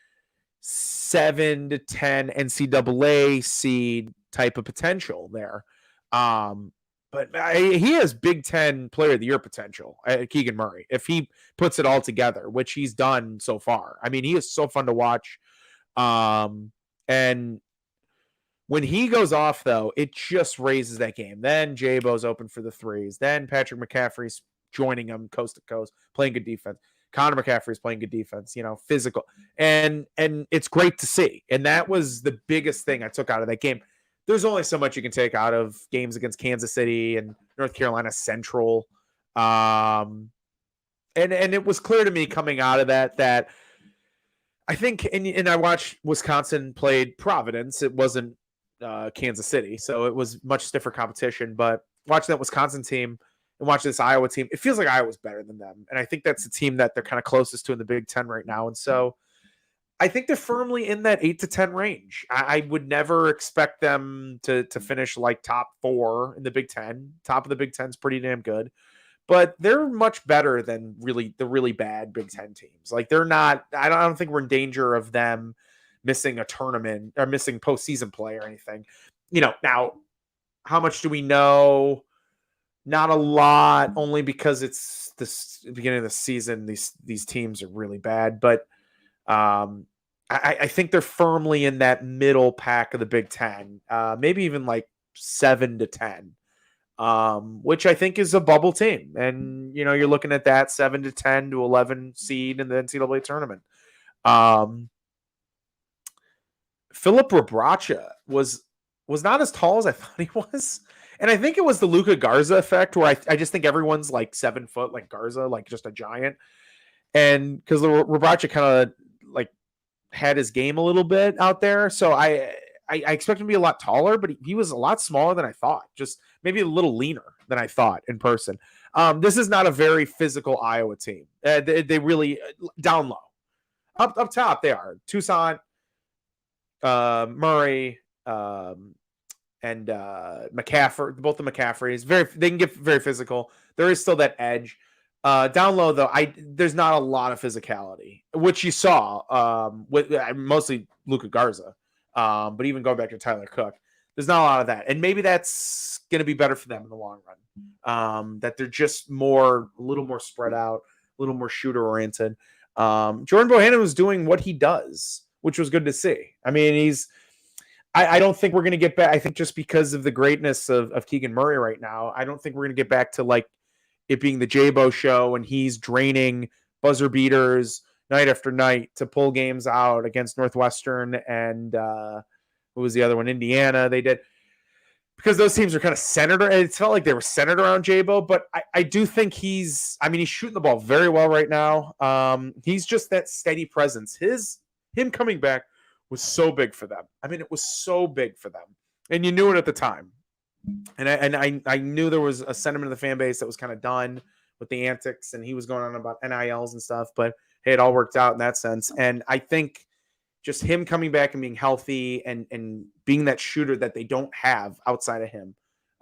7-10 NCAA seed type of potential there. But he has Big Ten Player of the Year potential, Keegan Murray, if he puts it all together, which he's done so far. I mean, he is so fun to watch. And when he goes off, though, it just raises that game. Then Jabo's open for the threes. Then Patrick McCaffrey's joining him coast to coast, playing good defense. Connor McCaffrey's playing good defense, physical. And it's great to see. And that was the biggest thing I took out of that game. There's only so much you can take out of games against Kansas City and North Carolina Central. And it was clear to me coming out of that I think, and I watched Wisconsin played Providence. It wasn't Kansas City, so it was much stiffer competition. But watching that Wisconsin team and watching this Iowa team, it feels like Iowa's better than them. And I think that's the team that they're kind of closest to in the Big Ten right now. And so I think they're firmly in that 8-10 range. I would never expect them to finish like top 4 in the Big Ten. Top of the Big Ten is pretty damn good. But they're much better than the really bad Big Ten teams. Like they're not. I don't think we're in danger of them missing a tournament or missing postseason play or anything. Now how much do we know? Not a lot, only because it's the beginning of the season. These teams are really bad, but I think they're firmly in that middle pack of the Big Ten, maybe even like 7-10. Which I think is a bubble team. And, you're looking at that 7-10 to 11 seed in the NCAA tournament. Philip Rebraca was not as tall as I thought he was. And I think it was the Luka Garza effect where I just think everyone's like 7 foot, like Garza, like just a giant. And because Rebraca kind of like had his game a little bit out there. So I expect him to be a lot taller, but he was a lot smaller than I thought. Just maybe a little leaner than I thought in person. This is not a very physical Iowa team. They really down low. Up top, they are. Toussaint, Murray, and McCaffrey. Both the McCaffreys. They can get very physical. There is still that edge. Down low, though, there's not a lot of physicality, which you saw with mostly Luka Garza, but even going back to Tyler Cook, there's not a lot of that, and maybe that's going to be better for them in the long run. That they're just a little more spread out, a little more shooter oriented. Jordan Bohannon was doing what he does, which was good to see. I mean, I don't think we're going to get back. I think just because of the greatness of Keegan Murray right now, I don't think we're going to get back to like it being the J-Bo show and he's draining buzzer beaters night after night to pull games out against Northwestern and who was the other one? Indiana. They did because those teams are kind of centered. It felt like they were centered around J-Bo, but I do think he's shooting the ball very well right now. He's just that steady presence. Him coming back was so big for them. I mean, it was so big for them. And you knew it at the time. And I knew there was a sentiment of the fan base that was kind of done with the antics, and he was going on about NILs and stuff, but hey, it all worked out in that sense. And I think just him coming back and being healthy and being that shooter that they don't have outside of him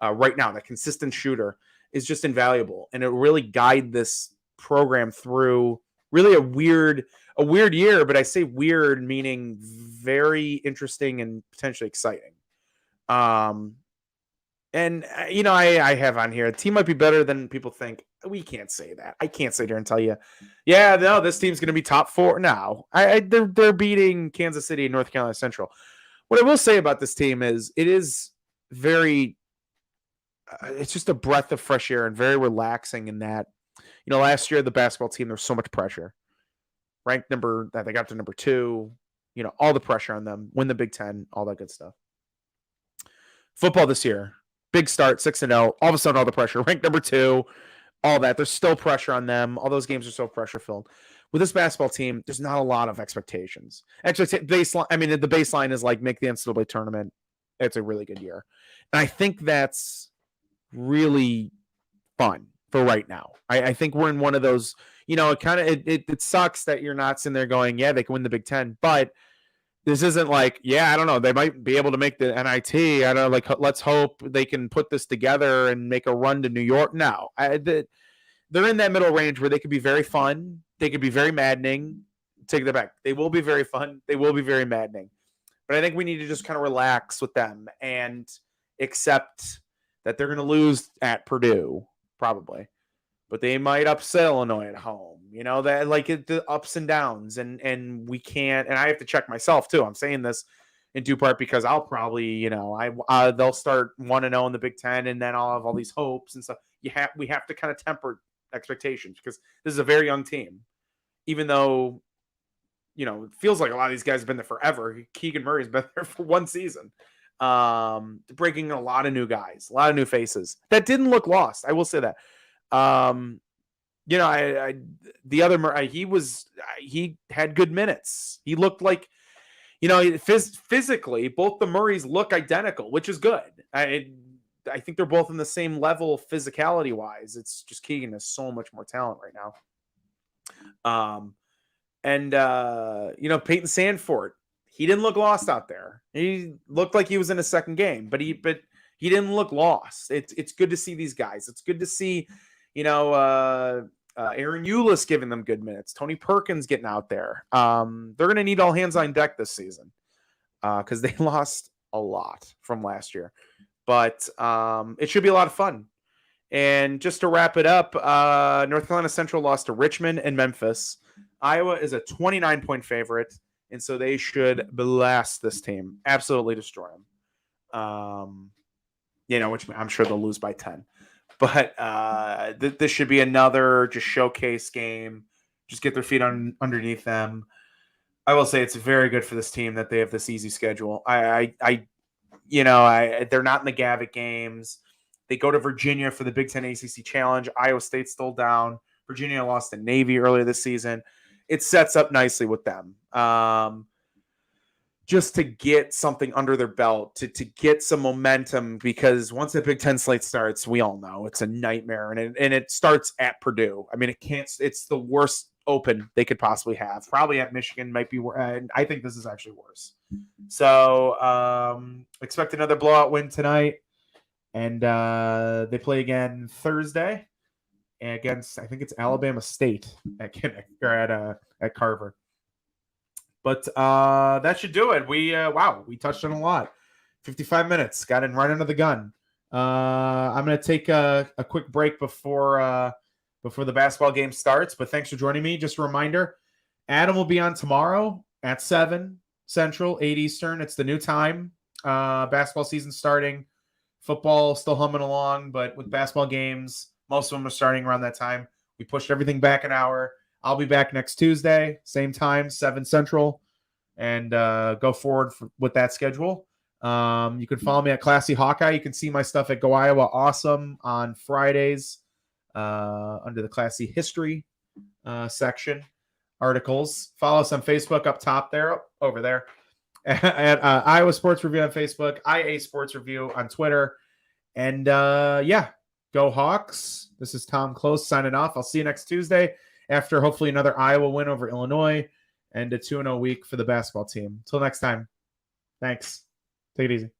right now, that consistent shooter, is just invaluable. And it will really guide this program through really a weird year, but I say weird meaning very interesting and potentially exciting. And, I have on here, the team might be better than people think. We can't say that. I can't sit here and tell you, yeah, no, this team's going to be top 4 now. They're beating Kansas City and North Carolina Central. What I will say about this team is it is very, it's just a breath of fresh air and very relaxing in that, last year, the basketball team, there was so much pressure. They got to number 2, all the pressure on them, win the Big Ten, all that good stuff. Football this year, big start, 6-0. All of a sudden, all the pressure. Ranked number 2, all that. There's still pressure on them. All those games are so pressure filled. With this basketball team, there's not a lot of expectations. Actually, the baseline is like make the NCAA tournament. It's a really good year, and I think that's really fun for right now. I think we're in one of those. It sucks that you're not sitting there going, yeah, they can win the Big Ten, but this isn't like, yeah, I don't know, they might be able to make the NIT. I don't know, like, let's hope they can put this together and make a run to New York. No, they're in that middle range where they could be very fun. They could be very maddening. Take that back. They will be very fun. They will be very maddening. But I think we need to just kind of relax with them and accept that they're going to lose at Purdue, probably. But they might upset Illinois at home. That like the ups and downs, and we can't. And I have to check myself too. I'm saying this in due part because I'll probably, they'll start 1-0 in the Big Ten, and then I'll have all these hopes and stuff. We have to kind of temper expectations because this is a very young team, even though, it feels like a lot of these guys have been there forever. Keegan Murray's been there for one season, breaking a lot of new guys, a lot of new faces that didn't look lost. I will say that. He had good minutes. He looked like, physically, both the Murrays look identical, which is good. I think they're both in the same level physicality wise. It's just Keegan has so much more talent right now. Peyton Sandfort, he didn't look lost out there. He looked like he was in a second game, but he didn't look lost. It's good to see these guys. It's good to see, Aaron Eulis giving them good minutes. Tony Perkins getting out there. They're going to need all hands on deck this season because they lost a lot from last year. But it should be a lot of fun. And just to wrap it up, North Carolina Central lost to Richmond and Memphis. Iowa is a 29-point favorite, and so they should blast this team, absolutely destroy them. Which I'm sure they'll lose by 10. But this should be another just showcase game. Just get their feet underneath them. I will say it's very good for this team that they have this easy schedule. They're not in the Gavitt games. They go to Virginia for the Big Ten ACC Challenge. Iowa State's still down. Virginia lost to Navy earlier this season. It sets up nicely with them. Just to get something under their belt, to get some momentum, because once the Big Ten slate starts, we all know it's a nightmare, and it starts at Purdue. I mean, it's the worst open they could possibly have. Probably at Michigan might be, and I think this is actually worse. So expect another blowout win tonight, and they play again Thursday. against, I think it's Alabama State at Kinnick, or at Carver. But that should do it. We touched on a lot. 55 minutes, got in right under the gun. I'm going to take a quick break before the basketball game starts. But thanks for joining me. Just a reminder, Adam will be on tomorrow at 7 Central, 8 Eastern. It's the new time. Basketball season starting. Football still humming along, but with basketball games, most of them are starting around that time. We pushed everything back an hour. I'll be back next Tuesday, same time, 7 Central, and go forward with that schedule. You can follow me at Classy Hawkeye. You can see my stuff at Go Iowa Awesome on Fridays under the Classy History section articles. Follow us on Facebook up top there, over there, at Iowa Sports Review on Facebook, IA Sports Review on Twitter. And go Hawks. This is Tom Clos signing off. I'll see you next Tuesday after hopefully another Iowa win over Illinois and a 2-0 week for the basketball team. Until next time, thanks. Take it easy.